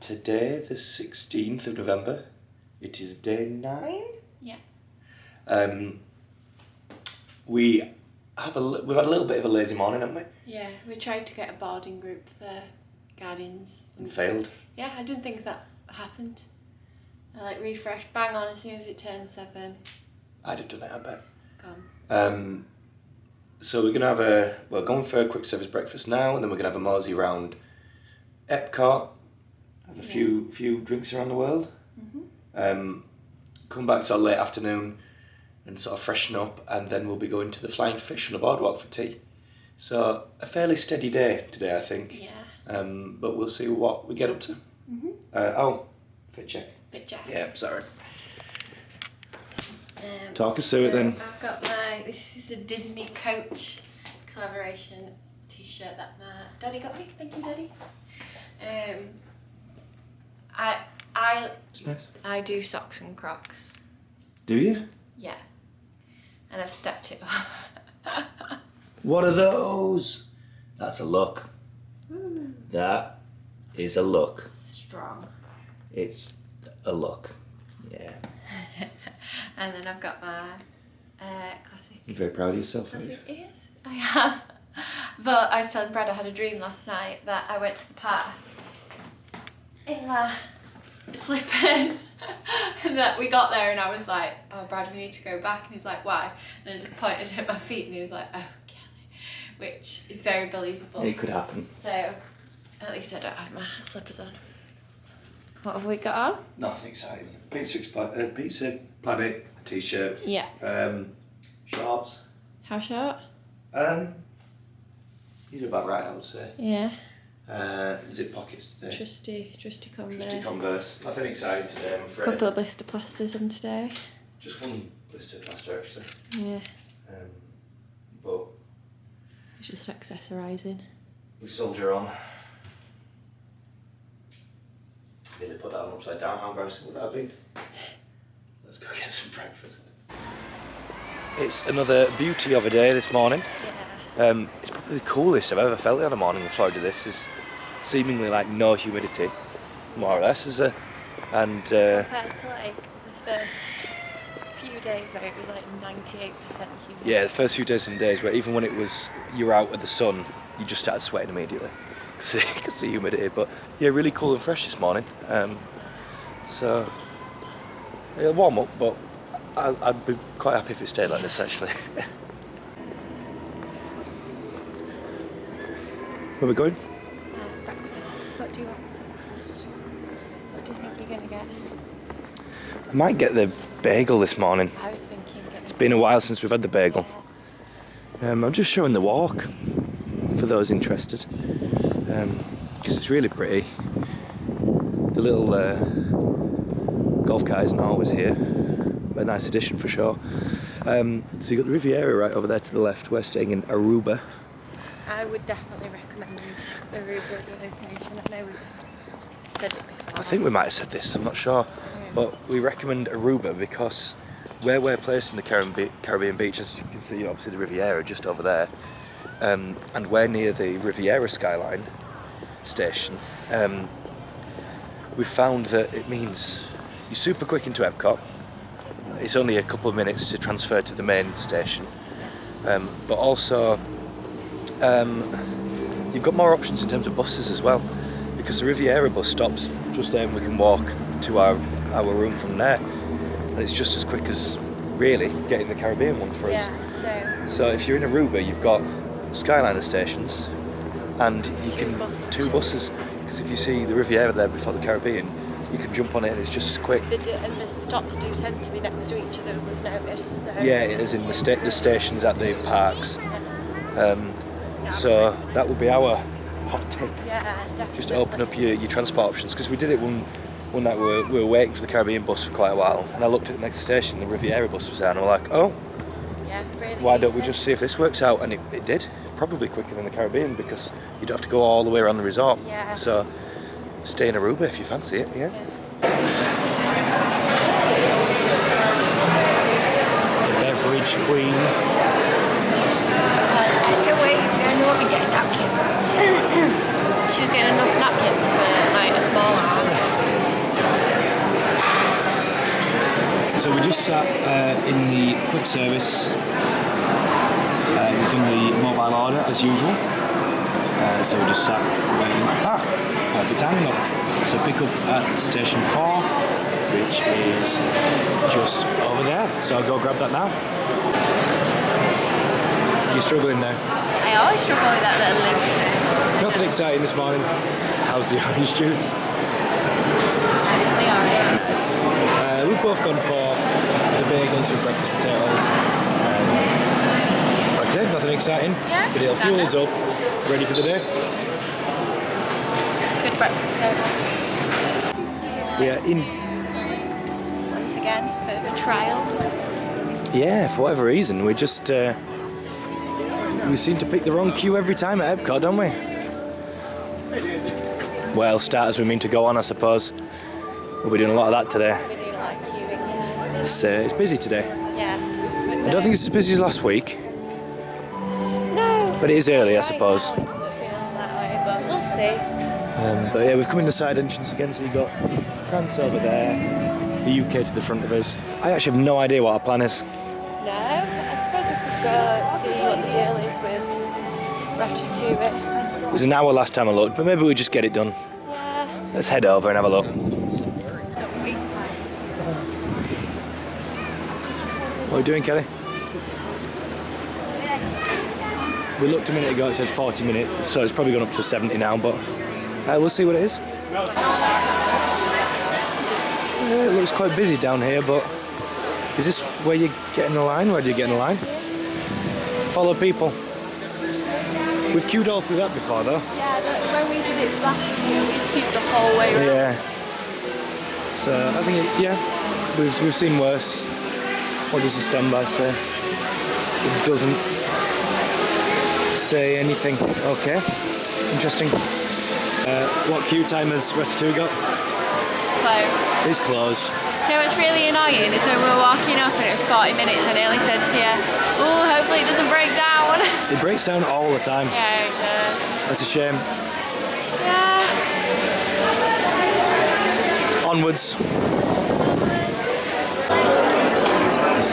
today, the 16th of November. It is day 9. Yeah. We've had a little bit of a lazy morning, haven't we? Yeah, we tried to get a boarding group for Guardians. And failed. Yeah, I didn't think that happened. I refreshed bang on as soon as it turned 7. I'd have done it, I bet. Gone. So we're gonna we're going for a quick service breakfast now, and then we're gonna have a mosey around Epcot, have a few drinks around the world. Mm-hmm. Come back sort of late afternoon and sort of freshen up, and then we'll be going to the Flying Fish on the Boardwalk for tea. So a fairly steady day today, I think. Yeah. But we'll see what we get up to. Mm-hmm. Fit check. Fit check. Yeah, sorry. Talk us through it then. I've got this is a Disney Coach collaboration t-shirt that my daddy got me. Thank you, Daddy. It's nice. I do socks and Crocs. Do you? Yeah. And I've stepped it up. What are those? That's a look. Ooh. That is a look. Strong. It's a look. Yeah. And then I've got my classic. You're very proud of yourself, aren't you? Classic ears. I am. But I was telling Brad I had a dream last night that I went to the park in my slippers and that we got there and I was like, oh Brad, we need to go back, and he's like, why? And I just pointed at my feet and he was like, oh Kelly, which is very believable. It could happen. So at least I don't have my slippers on. What have we got on? Nothing exciting. Pizza Planet t-shirt. Yeah. Shorts. How short? You're about right, I would say. Yeah. Zip pockets today. Trusty Converse. Trusty Converse. Nothing exciting today, I'm afraid. Couple of blister plasters on today. Just one blister plaster, actually. Yeah. But It's just accessorising. we soldier on. Nearly put that on upside down. How embarrassing would that have been? Let's go get some breakfast. It's another beauty of a day this morning. Yeah. It's probably the coolest I've ever felt in a morning in Florida. This is seemingly like no humidity, more or less, is there? And Compared to like the first few days where it was like 98% humid. yeah, the first few days and days where even when it was you're out with the sun, you just started sweating immediately because the humidity. But yeah, really cool and fresh this morning. So it'll warm up, but I'd be quite happy if it stayed like this actually. Where are we going? Breakfast. What do you want for breakfast? What do you think you're going to get? I might get the bagel this morning. I was thinking... It's been a while since we've had the bagel. I'm just showing the walk for those interested, because it's really pretty. The little golf cart isn't always here. A nice addition for sure. So you've got the Riviera right over there to the left. We're staying in Aruba. I would definitely recommend Aruba as a location. I know we've said it before. I think we might have said this, I'm not sure. Yeah. But we recommend Aruba because where we're placed in the Caribbean beach, as you can see, obviously the Riviera just over there, and we're near the Riviera skyline station. We found that it means you're super quick into Epcot. It's only a couple of minutes to transfer to the main station, but also you've got more options in terms of buses as well, because the Riviera bus stops just there and we can walk to our room from there, and it's just as quick as really getting the Caribbean one for us. Yeah, so if you're in Aruba, you've got skyliner stations and you two buses, because if you see the Riviera there before the Caribbean, you can jump on it and it's just as quick. and the stops do tend to be next to each other, we've noticed. So. Yeah, it is in the stations at the parks. So that would be our hot tip. Yeah, definitely. Just open up your transport options, because we did it one night. We were waiting for the Caribbean bus for quite a while, and I looked at the next station, the Riviera bus was there, and I was like, oh, yeah, really why don't we easy. just see if this works out? And it did. Probably quicker than the Caribbean, because you don't have to go all the way around the resort. Yeah. So stay in Aruba if you fancy it. Yeah. The beverage queen. I know what we're getting napkins. She was getting enough napkins for like a small hour. So we just sat in the quick service. We've done the mobile order as usual. So we just sat waiting. Perfect timing up. So pick up at station 4, which is just over there. So I'll go grab that now. You're struggling now? I always struggle with that little lip. Nothing exciting this morning. How's the orange juice? Simply orange. We've both gone for the bagels with breakfast potatoes. Like I said, nothing exciting. Yeah, but it'll fuel us up, ready for the day. Good breakfast potato. We are in. Once again, bit of a trial. Yeah, for whatever reason, we just we seem to pick the wrong queue every time at Epcot, don't we? Well, start as we mean to go on, I suppose. We'll be doing a lot of that today. We do like queuing, yeah. It's busy today. Yeah. I don't think it's as busy as last week, No. but it is early, I suppose. Right now it doesn't feel that way, but we'll see. But yeah, we've come in the side entrance again, so you've got France over there, the UK to the front of us. I actually have no idea what our plan is. No, I suppose we could go see what the deal is with Ratatouille. It was an hour last time I looked, but maybe we'll just get it done. Yeah. Let's head over and have a look. What are you doing, Kelly? We looked a minute ago, it said 40 minutes, so it's probably gone up to 70 now, but we'll see what it is. Yeah, it looks quite busy down here, but is this where you get in the line? Where do you get in the line? Follow people. We've queued all through that before, though. Yeah, when we did it last year, we queued the whole way around. Yeah. So I think, we've seen worse. What does the standby say? It doesn't say anything. Okay, interesting. What queue time has Ratatouille got? Closed. It's closed. You know what's really annoying is when we were walking up and it was 40 minutes, I nearly said to you, oh, hopefully it doesn't break down. It breaks down all the time. Yeah, it does. That's a shame. Yeah. Onwards.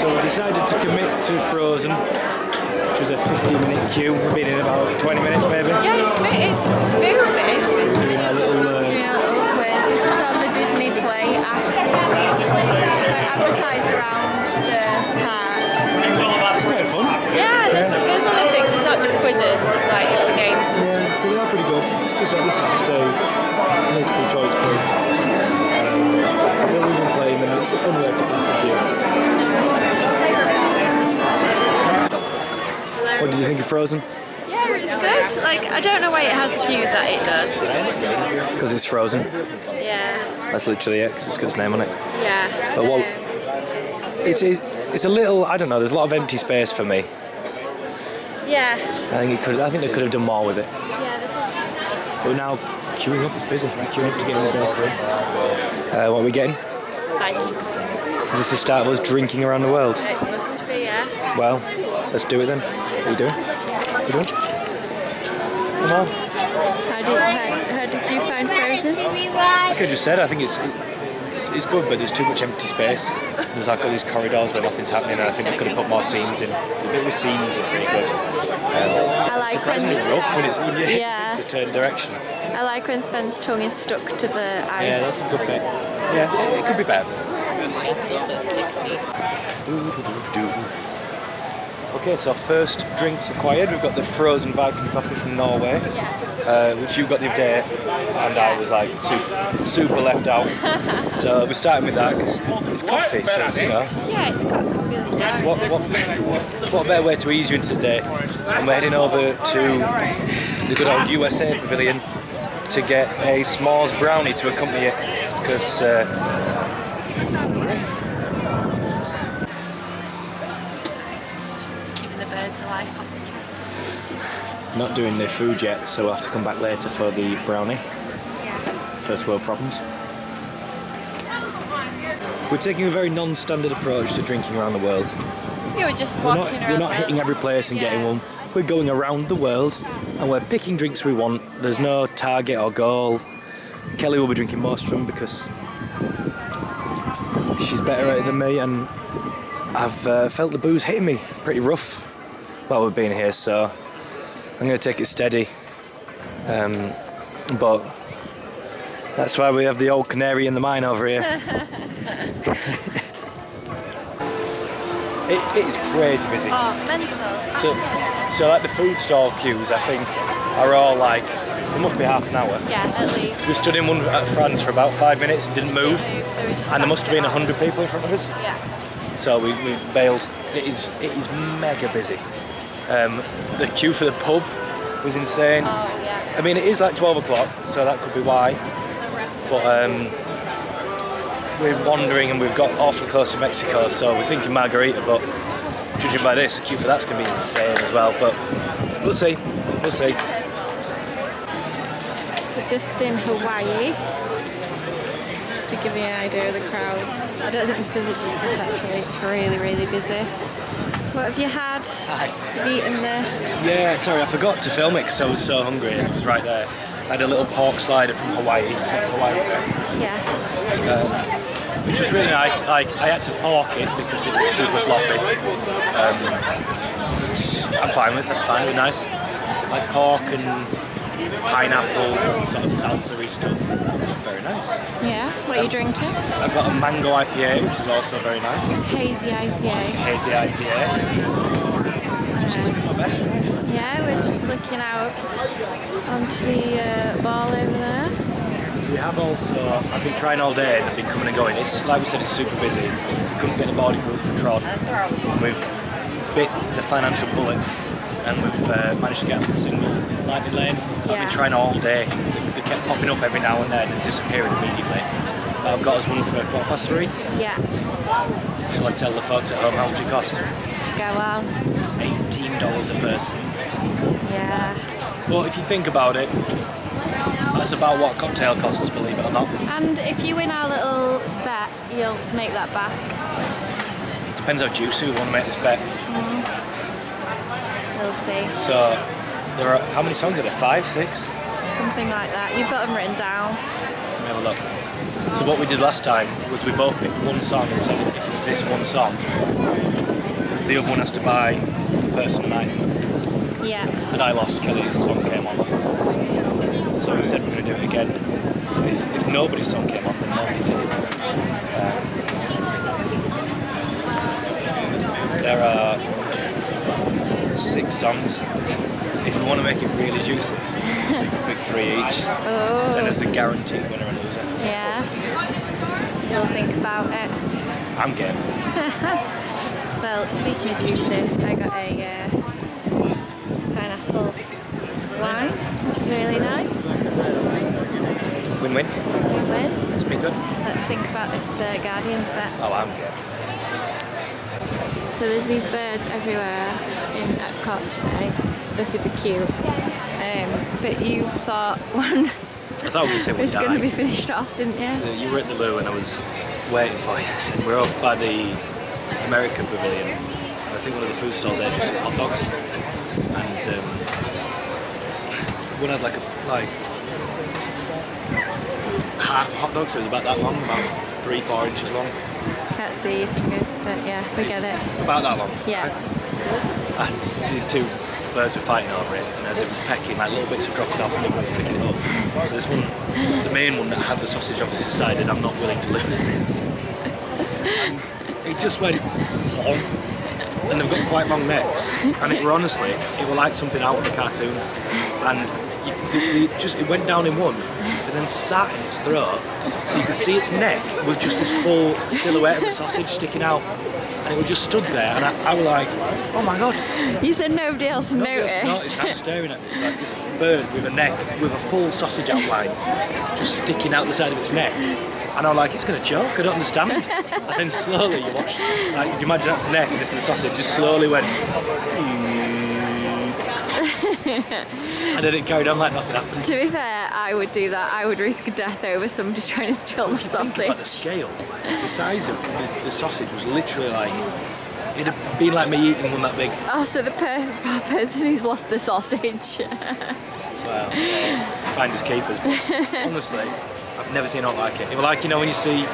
So we decided to commit to Frozen, which was a 15-minute queue. We've been in about 20 minutes maybe. Yeah, it's moving. We're doing our little... Doing a little quiz. This is on the Disney Play app. It's like advertised around the park. It's quite fun. Yeah, there's other things. It's not just quizzes. It's like little games and stuff. Yeah, they are pretty good. Just like this is just a multiple choice quiz. I've never been playing them. It's a fun way to pass a queue. What did you think of Frozen? Yeah, it's good. Like, I don't know why it has the cues that it does. Because it's Frozen. Yeah. That's literally it, because it's got its name on it. Yeah. But what? It's a little. I don't know. There's a lot of empty space for me. Yeah. I think they could have done more with it. Yeah. But now queuing up is busy. We're queuing up to get in the bakery. What are we getting? Viking. Is this the start of us drinking around the world? It must be, yeah. Well, let's do it then. What are you doing? What are you doing? Come on. How did you find Frozen? Like I just said, I think it's good, but there's too much empty space. There's like all these corridors where nothing's happening, and I think they could have put more scenes in. The bit with scenes are pretty good. I like Surprisingly rough when it's when you Yeah. to turn direction. I like when Sven's tongue is stuck to the ice. Yeah, that's a good bit. Yeah, it could be better. It still says 60. Okay, so first drinks acquired. We've got the frozen Viking coffee from Norway, which you got the other day, and I was like super left out. So we're starting with that because it's coffee, so it's, Yeah, it's got coffee like that. what better way to ease you into the day? And we're heading over to the good old USA Pavilion to get a s'mores brownie to accompany it, because not doing the food yet, so we'll have to come back later for the brownie. First world problems. We're taking a very non-standard approach to drinking around the world. You were just walking around. We're not hitting every place and getting one. We're going around the world and we're picking drinks we want. There's no target or goal. Kelly will be drinking most of them because she's better at it than me, and I've felt the booze hitting me pretty rough while we've been here, so I'm going to take it steady. But that's why we have the old canary in the mine over here. It is crazy busy. Oh, mental. So like the food stall queues, I think, are all like, it must be half an hour. Yeah, at least. We stood in one at France for about 5 minutes and didn't move. So we just And there must have been sat 100 people in front of us. Yeah. So we bailed. It is mega busy. The queue for the pub was insane. Oh, yeah. I mean, it is like 12 o'clock, so that could be why. But we're wandering and we've got awfully close to Mexico, so we're thinking margarita, but judging by this, the queue for that's going to be insane as well. But we'll see. We'll see. We're just in Hawaii to give you an idea of the crowd. I don't think this does it justice actually. It's really, really busy. What have you had? Hi. You've eaten this? Yeah, sorry, I forgot to film it because I was so hungry and it was right there. I had a little pork slider from Hawaii. That's Hawaii. Yeah. Which was really nice. I had to fork it because it was super sloppy. I'm fine with, that's fine, it was nice. Like pork and pineapple and sort of salsa-y stuff. Very nice. Yeah. What are you drinking? I've got a mango IPA, which is also very nice. Hazy IPA. Hazy IPA. Just living my best life. Yeah, we're just looking out onto the ball over there. We have also, I've been trying all day and I've been coming and going. It's, like we said, it's super busy. We couldn't get the boarding group for Tron. We've bit the financial bullet and we've managed to get a single lightning lane. I've been trying all day. They kept popping up every now and then and disappearing immediately. I've got us one for 3:15. Yeah. Shall I tell the folks at home how much it cost? Go on. $18 a person. Yeah. But if you think about it, that's about what a cocktail costs, believe it or not. And if you win our little bet, you'll make that back. Depends how juicy we want to make this bet. We'll see. So, there are, how many songs are there? 5, 6? Something like that. You've got them written down. Let me have a look. So what we did last time was we both picked one song and said if it's this one song, the other one has to buy a person an item. Yeah. And I lost, Kelly's song came on. So we said we're going to do it again. If nobody's song came on, then nobody did it. There are 6 songs. If we want to make it really juicy, we can pick 3 each. Oh. Then there's a guaranteed winner and loser. Yeah. We'll think about it. I'm game. Well, speaking of juicy, I got a pineapple wine, which is really nice. Win-win. Win-win. It's been good. Let's think about this Guardians bet. Oh, I'm game. So there's these birds everywhere in Epcot today. They're super cute. But you thought one I thought we said was going to be finished off, didn't you? So you were at the loo and I was waiting for you. We're up by the American Pavilion. I think one of the food stalls there just has hot dogs. And one had like half a hot dog, so it was about that long, about 3-4 inches long. Can't see your fingers, but yeah, we get it. About that long. Yeah. Right? And these 2 birds were fighting over it, and as it was pecking, like little bits were dropping off and the one was picking it up. So this one, the main one that had the sausage, obviously decided I'm not willing to lose this. And it just went plonk, and they've got quite long necks, and it were honestly, it were like something out of a cartoon. And it went down in one, and then sat in its throat, so you could see its neck with just this full silhouette of the sausage sticking out. And it was just stood there, and I was like, oh my god. You said nobody else noticed. Noticed. I'm staring at this, like this bird with a neck, with a full sausage outline, just sticking out the side of its neck. And I'm like, it's going to choke, I don't understand. And then slowly you watched, like, if you imagine that's the neck and this is the sausage, just slowly went, and then it carried on like nothing happened. To be fair, I would do that. I would risk death over somebody trying to steal my sausage. Think about the scale, the size of the sausage was literally like, it'd have been like me eating one that big. Oh, so the person who's lost the sausage. Well, finders keepers, but honestly, I've never seen it like it. It was like, you know, when you see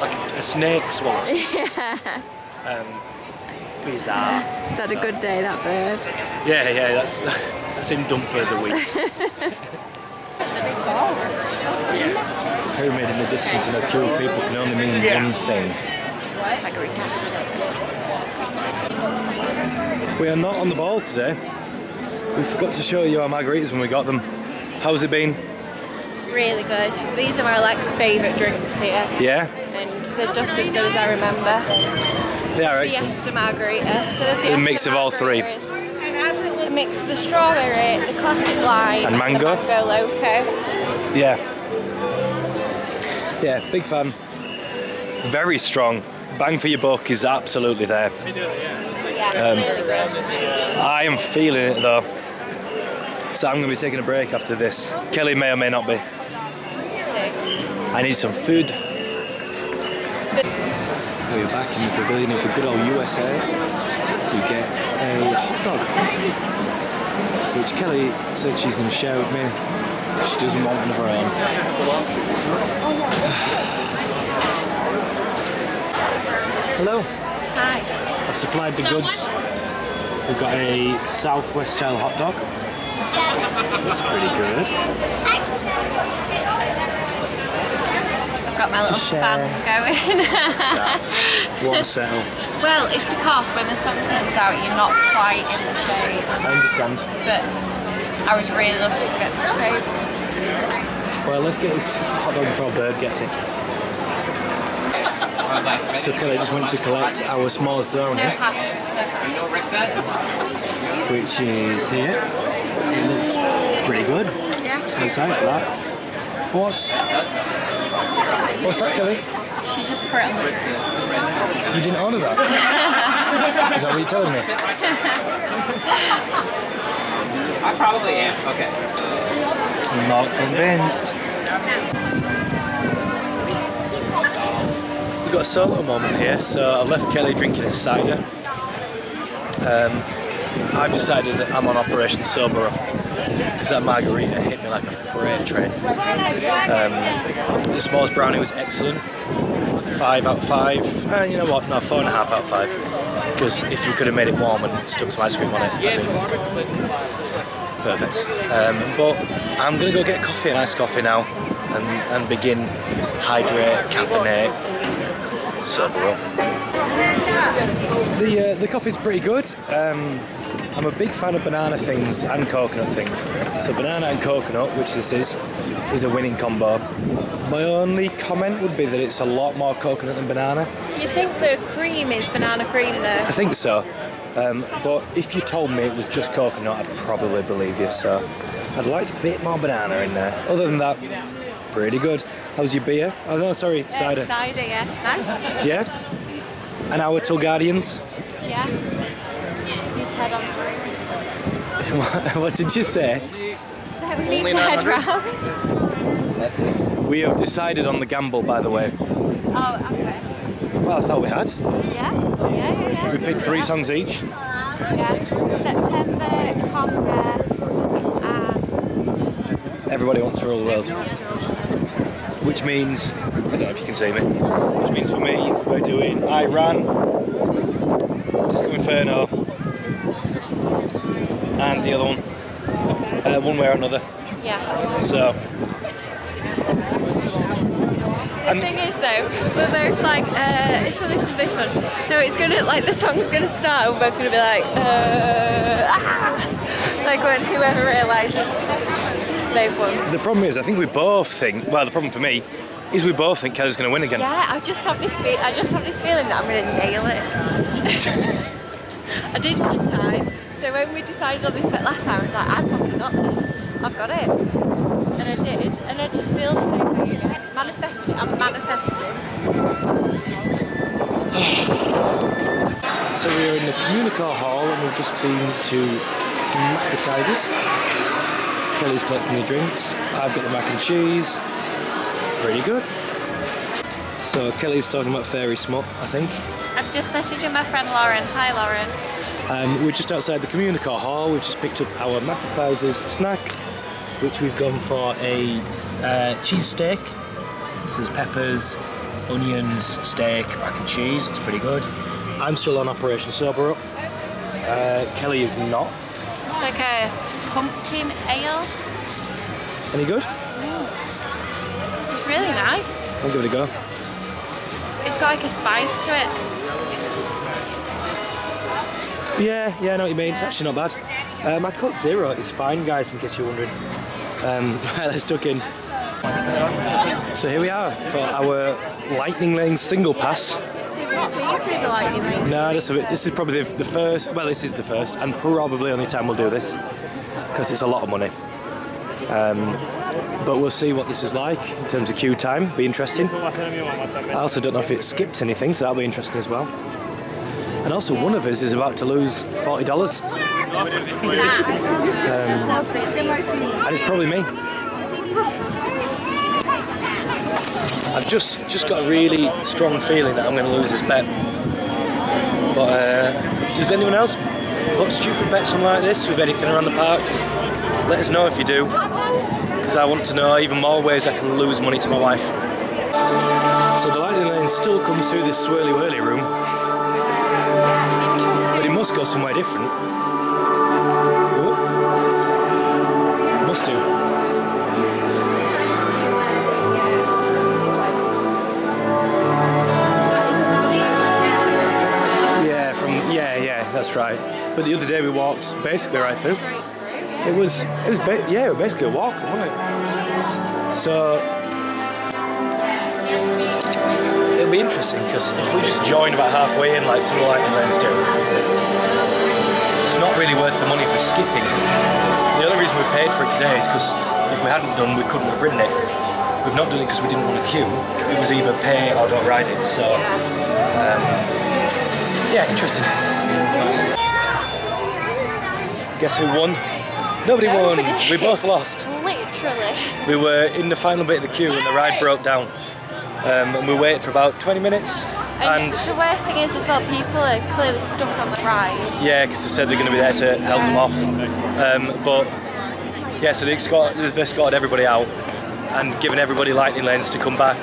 like a snake swallowed. Yeah. Bizarre. It's had a good day, that bird. Yeah, that's him done for the week. Pyramid in the distance and a queue of people can only mean one thing. Margarita. We are not on the ball today. We forgot to show you our margaritas when we got them. How's it been? Really good. These are my like favourite drinks here. Yeah? And they're just as good as I remember. They are excellent. Fiesta margarita. So the Fiesta mix of all three. margarita is a mix of the strawberry, the classic lime, And mango. the mango loco. Yeah. Yeah, big fan. Very strong. Bang for your buck is absolutely there. Yeah, really good. I am feeling it though. So I'm going to be taking a break after this. Kelly may or may not be. I need some food. We're back in the pavilion of the good old USA to get a hot dog, which Kelly said she's going to share with me. She doesn't want one of her own. Hello. Hi. I've supplied the goods. We've got a Southwest style hot dog. Looks pretty good. I've got my little share. fan going. What a setup. Well, it's because when the sun comes out, you're not quite in the shade. I understand. But I was really lucky to get this table. Well, let's get this hot dog before Bird gets it. So Kelly just went to collect our smallest brownie, No hats. which is here. It looks pretty good. Yeah. I'm excited for that. What's that, Kelly? She just put it on the You didn't order that? Is that what you're telling me? I probably am. Okay. I'm not convinced. We've got a solo moment here, so I've left Kelly drinking a cider. I've decided that I'm on Operation Sober Up because that margarita hit me like a freight train. The smallest brownie was excellent. 5 out of 5. You know what? No, 4.5 out of 5. Because if we could have made it warm and stuck some ice cream on it, perfect. But I'm gonna go get coffee, an iced coffee now, and begin hydrate, caffeinate, sober up. The coffee's pretty good. I'm a big fan of banana things and coconut things. So banana and coconut, which this is a winning combo. My only comment would be that it's a lot more coconut than banana. You think the cream is banana cream though? I think so. But if you told me it was just coconut, I'd probably believe you. So I'd like a bit more banana in there. Other than that, pretty good. How's your beer? Oh no, sorry, cider. Cider, yeah. It's nice. Yeah? An hour till Guardians? Yeah. Need to head on through. What did you say? We need to head round. We have decided on the gamble, by the way. Oh, okay. Well, I thought we had. Yeah? Yeah. We picked 3 songs each. Yeah. September, Conga, and... Everybody wants to rule the world. Which means, I don't know if you can see me, which means for me, we're doing Iran, Disco Inferno, and the other one way or another. Yeah. So, The thing is though, we're both like, this one, this one. So it's gonna, like the song's gonna start and we're both gonna be like, like when whoever realises they've won. the problem is, I think we both think, well, the problem for me is we both think Kelly's going to win again. Yeah, I just have this feeling that I'm gonna nail it. I did last time. So when we decided on this bet last time, I was like, I've probably got this. I've got it. And I did. And I just feel the same thing again. Manifesting. I'm manifesting. So we're in the Communicore Hall and we've just been to Appetizers. Kelly's collecting the drinks. I've got the mac and cheese. Pretty good. So Kelly's talking about Fairy Smut, I think. I'm just messaging my friend Lauren. Hi Lauren. We're just outside the Communicore Hall. We've just picked up our Appetizers snack, which we've gone for a cheese steak. This is peppers, onions, steak, mac and cheese. It's pretty good. I'm still on Operation Sober Up. Kelly is not. It's like a pumpkin ale. Any good? It's really nice. I'll give it a go. It's got like a spice to it. Yeah, I know what you mean. It's actually not bad. My Coke Zero is fine, guys, in case you're wondering. Right, let's duck in. So here we are for our Lightning Lane single pass. No, this is probably the first. Well, this is the first, and probably only time we'll do this because it's a lot of money. But we'll see what this is like in terms of queue time. Be interesting. I also don't know if it skips anything, so that'll be interesting as well. And also, one of us is about to lose $40. And it's probably me. I've just got a really strong feeling that I'm going to lose this bet. But does anyone else put stupid bets on like this with anything around the parks? Let us know if you do, because I want to know even more ways I can lose money to my wife. So the Lightning Lane still comes through this swirly whirly room, but it must go somewhere different. Oh. Must do. Yeah, that's right. But the other day we walked basically right through. It was basically a walk, wasn't it? So it'll be interesting because if we just join about halfway in, like some of the Lightning Lanes do, it's not really worth the money for skipping. The only reason we paid for it today is because if we hadn't done, we couldn't have ridden it. We've not done it because we didn't want to queue. It was either pay or don't ride it. So. Yeah, interesting. Guess who won? Nobody won. We both lost. Literally. We were in the final bit of the queue and the ride broke down. And we waited for about 20 minutes. And the worst thing is as well, people are clearly stuck on the ride. Yeah, because they said they're going to be there to help them off. But yeah, so they've escorted everybody out and given everybody Lightning Lanes to come back.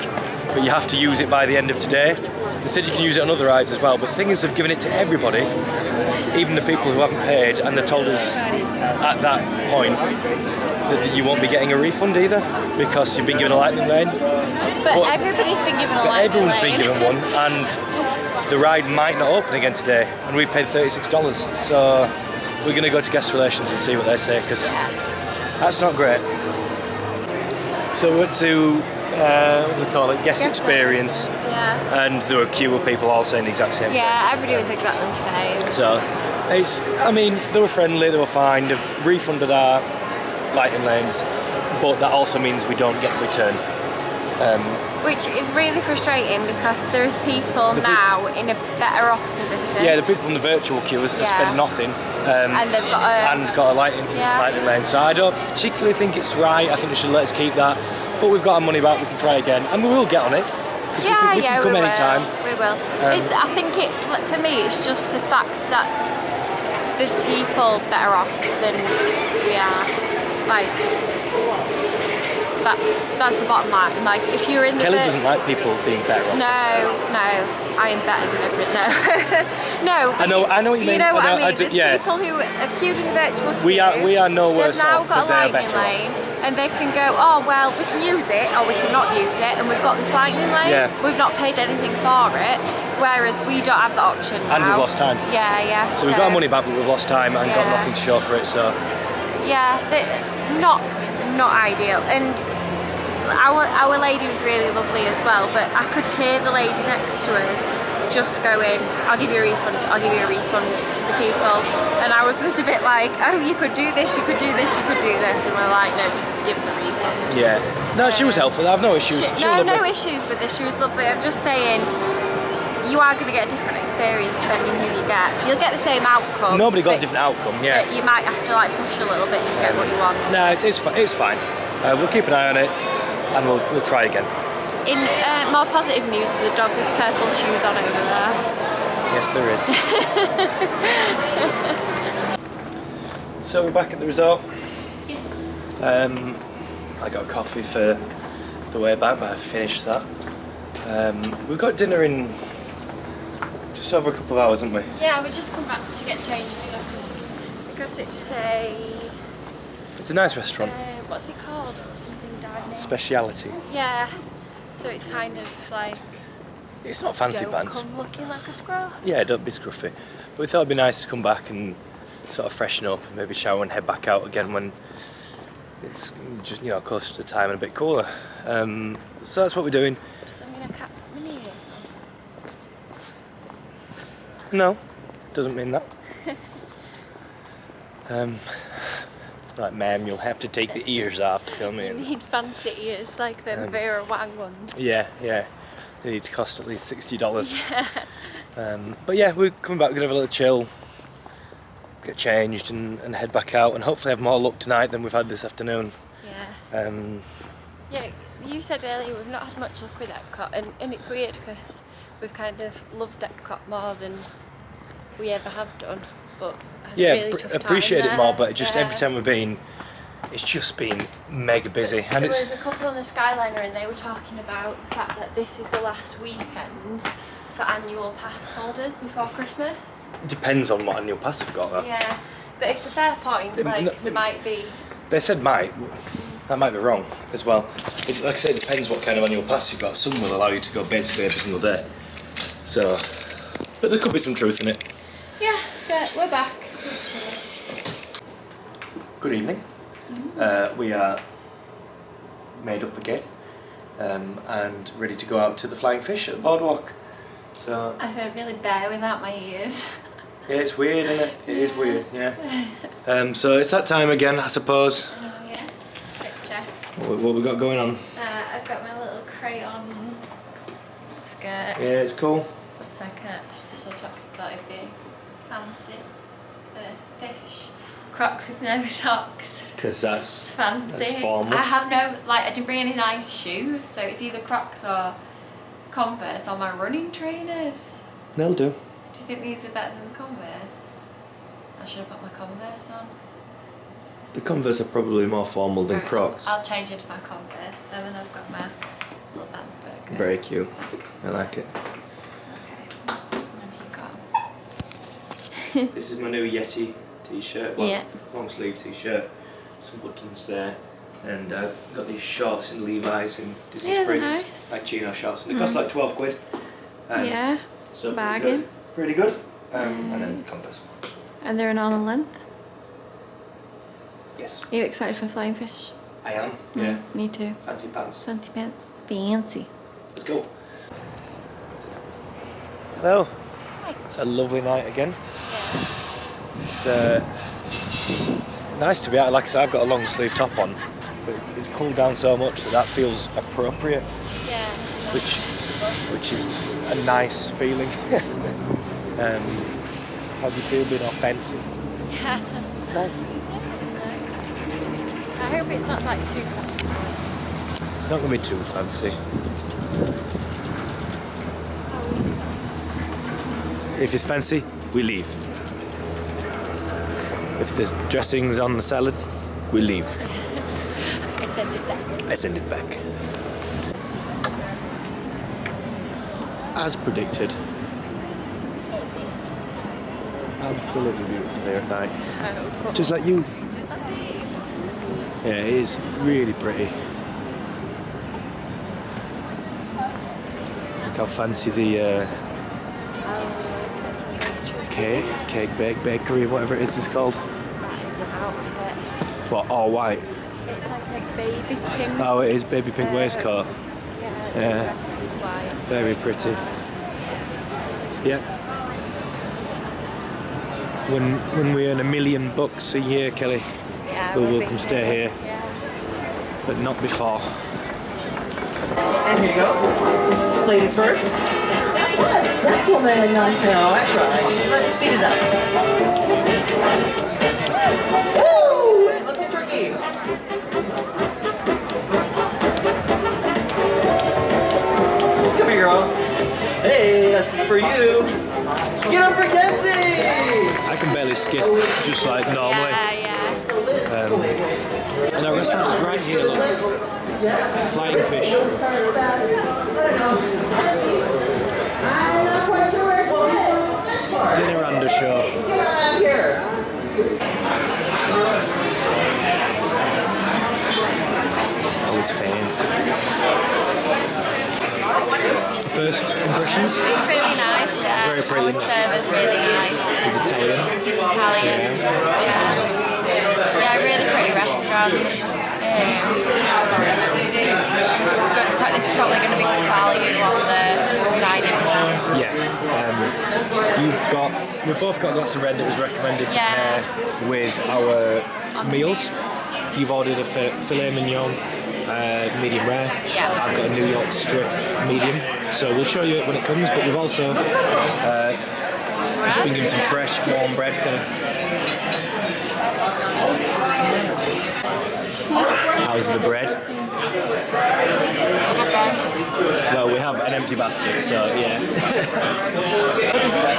But you have to use it by the end of today. They said you can use it on other rides as well, but the thing is they've given it to everybody, even the people who haven't paid, and they told us at that point that you won't be getting a refund either because you've been given a Lightning Lane. But everybody's been given a Lightning Lane. Everyone's been given one, and the ride might not open again today, and we paid $36, so we're going to go to guest relations and see what they say, because that's not great. So we went to what do we call it? Guest experience. Yeah. And there were a queue of people all saying the exact same thing. Yeah, everybody was exactly the same. So, they were friendly, they were fine, they've refunded our Lightning Lanes, but that also means we don't get the return. Which is really frustrating because there's people now in a better off position. Yeah, the people from the virtual queue have spent nothing. And they've got a Lightning Lane. So I don't particularly think it's right. I think they should let us keep that. But we've got our money back, we can try again. And we will get on it. Because we can come anytime. We will. I think for me, it's just the fact that there's people better off than we are. Like, that's the bottom line. Like, if you're in the Kelly doesn't like people being better off. No, I am better than everyone. No. No. I know what you mean. You know what I mean? There's people who have queued in the virtual queue. We are no worse off, but they're better lane, off. And they can go, oh well, we can use it or we can not use it, and we've got this Lightning Lane. Yeah. We've not paid anything for it, whereas we don't have the option now. And we've lost time. Yeah. So we've got our money back, but we've lost time and got nothing to show for it. So. Yeah, not ideal. And our lady was really lovely as well, but I could hear the lady next to us just going, I'll give you a refund to the people. And I was just a bit like, oh, you could do this, you could do this, you could do this. And we're like, no, just give us a refund. Yeah. No, she was helpful. I have no issues. No issues with this. She was lovely. I'm just saying, you are going to get a different experience depending who you get. You'll get the same outcome. Nobody got a different outcome, yeah. But you might have to like push a little bit to get what you want. No, it's fine. We'll keep an eye on it and we'll try again. In more positive news, there's a dog with purple shoes on over there. Yes, there is. So we're back at the resort. Yes. I got coffee for the way back, but I finished that. We've got dinner in just over a couple of hours, haven't we? Yeah, we just come back to get changed and stuff because it's It's a nice restaurant. what's it called? Something dining. Speciality. Yeah. So it's kind of like It's not fancy don't pants. come looking like a scruff. Yeah, don't be scruffy. But we thought it'd be nice to come back and sort of freshen up and maybe shower and head back out again when it's just, you know, closer to time and a bit cooler. So that's what we're doing. Does that mean I can't put my ears on? No, doesn't mean that. Like, ma'am, you'll have to take the ears off to come You in. need fancy ears like them Vera Wang ones. Yeah. They need to cost at least $60. But yeah, we're coming back, we're gonna have a little chill, get changed and head back out and hopefully have more luck tonight than we've had this afternoon. Yeah. Yeah, you said earlier we've not had much luck with Epcot and it's weird because we've kind of loved Epcot more than we ever have done, but had a Yeah, really tough time appreciate it there. more, but just Yeah. every time we've been, it's just been mega busy. And There it's was a couple on the skyliner and they were talking about the fact that this is the last weekend for annual pass holders before Christmas. depends on what annual pass we've got though. Yeah, but it's a fair point, like there might be. They said might. That might be wrong as well. Like I say, it depends what kind of annual pass you've got. Some will allow you to go basically every single day. So, but there could be some truth in it. Yeah, but we're back. Good evening. We are made up again and ready to go out to the Flying Fish at the Boardwalk. So I feel really bare without my ears. yeah, it's weird, isn't it? It is weird, yeah. So it's that time again, I suppose. Oh yeah, picture. What we got going on? I've got my little crayon skirt. Yeah, it's cool. It's like a official tops that would be fancy for fish. Crocs with no socks. Because It's fancy. that's formal. I have no, like, I didn't bring any nice shoes, so it's either Crocs or Converse or my running trainers. They'll do. Do you think these are better than the Converse? I should have put my Converse on. The Converse are probably more formal than Right, Crocs. I'll change it to my Converse, and then I've got my little band burger. Very cute. I like it. Okay, what have you got? This is my new Yeti t-shirt. Well, Yeah. long sleeve t-shirt. Some buttons there. And I've got these shorts in Levi's in Disney Yeah, they're Springs. nice. Like chino shorts. And they cost like 12 quid. Yeah, So bargain. Pretty good. And then Converse. And they're an arm and length. Yes. Are you excited for Flying Fish? I am. Yeah. Me too. Fancy pants. Fancy pants. Fancy. Let's go. Hello. Hi. It's a lovely night again. It's nice to be out. Like I said, I've got a long sleeve top on, but it's cooled down so much that feels appropriate, Yeah. which is a nice feeling. How do you feel being all fancy? Yeah. It's nice. I hope it's not like too fancy. It's not going to be too fancy. If it's fancy, we leave. If there's dressings on the salad, we leave. I send it down. I send it back. As predicted. Absolutely beautiful day at night. Oh, Just like you. Yeah, it is really pretty. Look how fancy the cake bake bakery, whatever it is called. that is an outfit. What, all white? It's like a baby pink. Oh, it is baby pink waistcoat. Yeah. Yeah. Dressed with white. Very pretty. Yep. When we earn $1 million a year, Kelly, Yeah, we'll we're come big stay here, Yeah. but not before. And here you go. Ladies first. Gentlemen, No, I tried. Let's speed it up. Woo! Let's get tricky. Come here, girl. Hey, this is for you. Get up for Kenzie! I can barely skip, just like normally. Yeah. And our restaurant is right here, look. Flying Fish. impressions? It's really nice, yeah. Very pretty. Our server's really nice. It's Italian. He's Italian. Yeah, really pretty restaurant. Good, this is probably going to be good value on the dining plan. Yeah. We've both got a glass of red that was recommended to pair with our meals. You've ordered a filet mignon, medium rare. Yeah. I've got a New York strip medium. So we'll show you it when it comes, but we've also just been given some fresh, warm bread. How's the bread? Well, we have an empty basket, so yeah.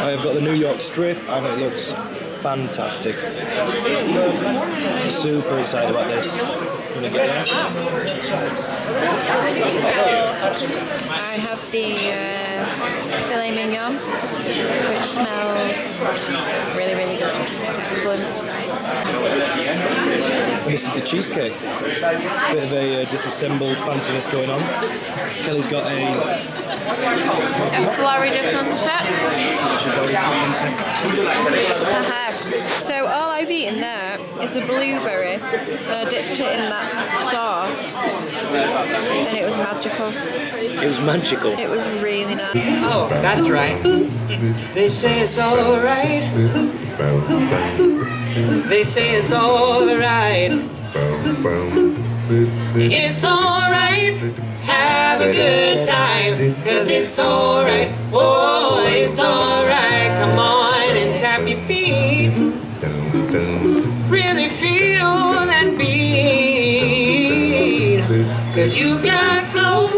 I've got the New York strip and it looks fantastic. Super excited about this. Gonna get there. I have the filet mignon, which smells really, really good. Excellent. And this is the cheesecake. Bit of a disassembled fanciness going on. Kelly's got a Florida sunset. So all I've eaten there is a blueberry, and I dipped it in that sauce, and it was magical. It was magical. It was really nice. Oh, that's right. They say it's alright. They say it's alright. It's alright. Have a good time. Cause it's alright. Oh, it's alright. Come on and tap your feet. Really feel that beat. Cause you got soul.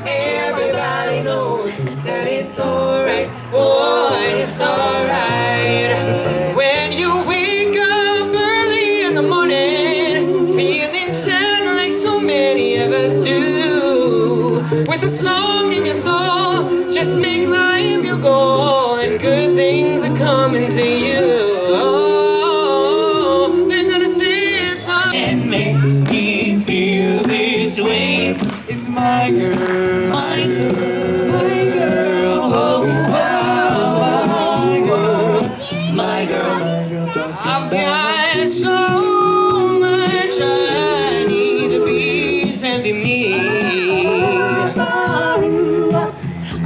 Everybody knows that it's alright. Oh, it's alright. When you wake up early in the morning, feeling sad like so many of us do, with a song in your soul, just make life your goal, and good things are coming to you. Oh, they're gonna say it's all and make me feel this way. It's my girl, my girl, my girl. Oh, my girl, my girl. I've got so much I need to be sending me.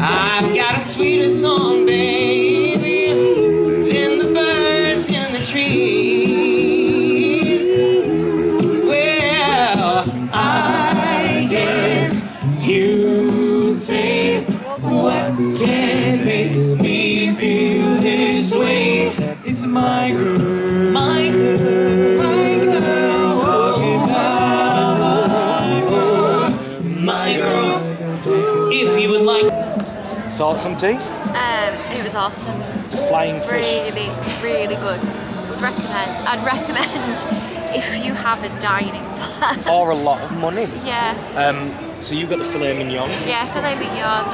I've got a sweeter song, baby, than the birds in the trees. Well, I guess you say, what can make me feel this way? It's my girl, my girl, my girl. Talking about my girl. If you would like. Thoughts on tea? It was awesome. The flying fish. Really, really good. I'd recommend if you have a dining plan. Or a lot of money. Yeah. So you got the filet mignon. Yeah, filet mignon,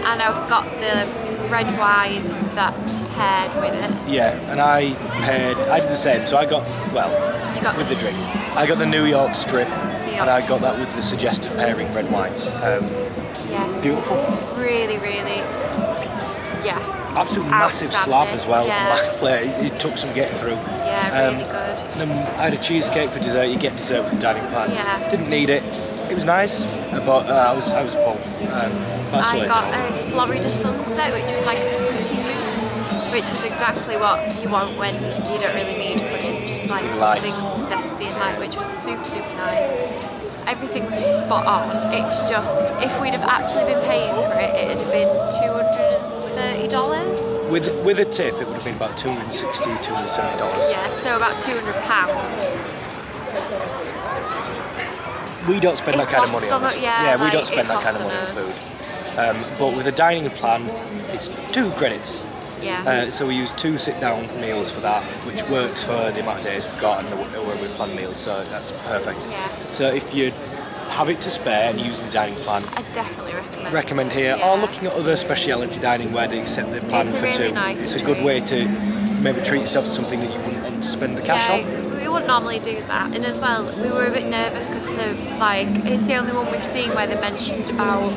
and I got the red wine that paired with it. Yeah, and I did the same. So I got, You got with the drink, I got the New York strip, York. and I got that with the suggested pairing red wine. Yeah. Beautiful. Really, really, yeah. Absolute massive slab as well. Yeah. Black plate. It took some getting through. Yeah, really good. Then I had a cheesecake for dessert. You get dessert with the dining plan. Yeah. Didn't need it. It was nice, but I was full. That's I what got a Florida sunset, which was like a fruity mousse, which was exactly what you want when you don't really need pudding, just like light. something zesty and light, which was super, super nice. Everything was spot on. It's just, if we'd have actually been paying for it, it'd have been $230. With a tip, it would have been about $260, $270. Yeah, so about £200. We don't spend that It's kind of money lost on on this. it, yeah, we like, don't spend it's that kind of lost money on on food. But with a dining plan, it's 2 credits. Yeah. So we use 2 sit-down meals for that, which works for the amount of days we've got and the way we've planned meals, so that's perfect. Yeah. So if you have it to spare and use the dining plan, I definitely recommend here, Yeah. or looking at other speciality dining where they accept the plan It's a for really 2. nice It's a good treat. way to maybe treat yourself to something that you wouldn't want to spend the cash on. We wouldn't normally do that, and as well, we were a bit nervous because it's the only one we've seen where they mentioned about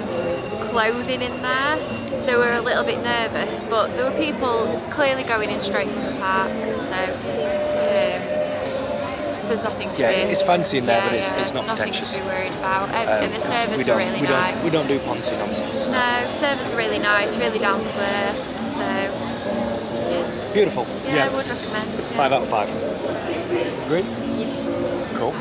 clothing in there, so we're a little bit nervous, but there were people clearly going in straight from the park, so there's nothing to be... it's fancy in there, but it's not nothing pretentious. to be worried about. And the servers were really nice. We don't do poncy nonsense. No, servers are really nice, really down to earth, so yeah. Beautiful. Yeah, I would recommend it. 5 out of 5. Agreed? Cool.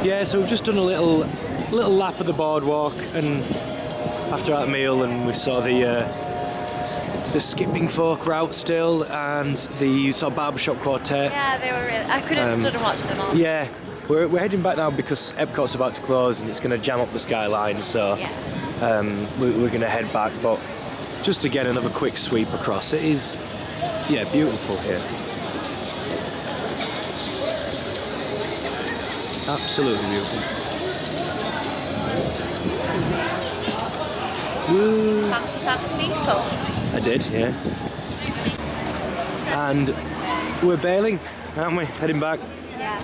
Yeah, so we've just done a little lap of the boardwalk, and after that meal, and we saw the skipping folk route still, and the sort of barbershop quartet. Yeah, they were really... I could have stood and watched them all. Yeah, we're heading back now because Epcot's about to close and it's going to jam up the skyline, so Yeah. we're going to head back, but just to get another quick sweep across. It is, beautiful here. Absolutely beautiful. Woo. Fancy that steeple. I did, yeah. And we're bailing, aren't we? Heading back. Yeah.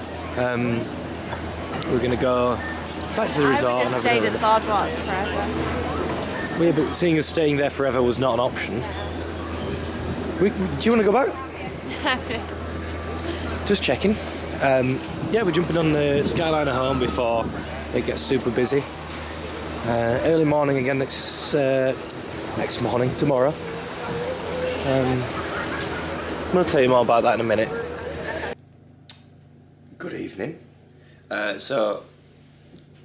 We're gonna go back to the resort. I would have stayed at Boardwalk forever. Well, yeah, but seeing as staying there forever was not an option. Do you want to go back? Just checking. We're jumping on the skyliner home before it gets super busy. Early morning again next morning, tomorrow. We'll tell you more about that in a minute. Good evening. So,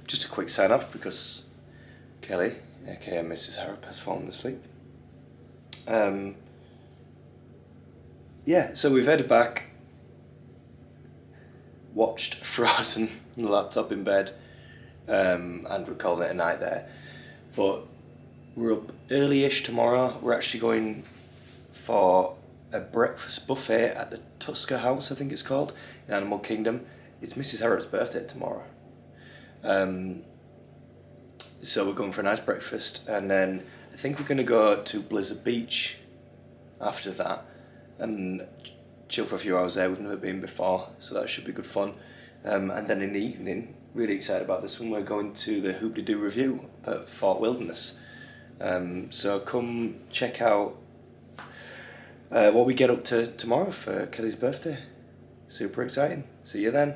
just a quick sign off because Kelly, aka Mrs. Harraps, has fallen asleep. So we've headed back, watched Frozen on the laptop in bed, and we're calling it a night there. But we're up early-ish tomorrow. We're actually going for a breakfast buffet at the Tusker House, I think it's called, in Animal Kingdom. It's Mrs. Harraps' birthday tomorrow. So we're going for a nice breakfast, and then I think we're going to go to Blizzard Beach after that and chill for a few hours there. We've never been before, so that should be good fun. And then in the evening, really excited about this one, we're going to the Hoop-de-Doo Review at Fort Wilderness. So come check out what we get up to tomorrow for Kelly's birthday. Super exciting. See you then.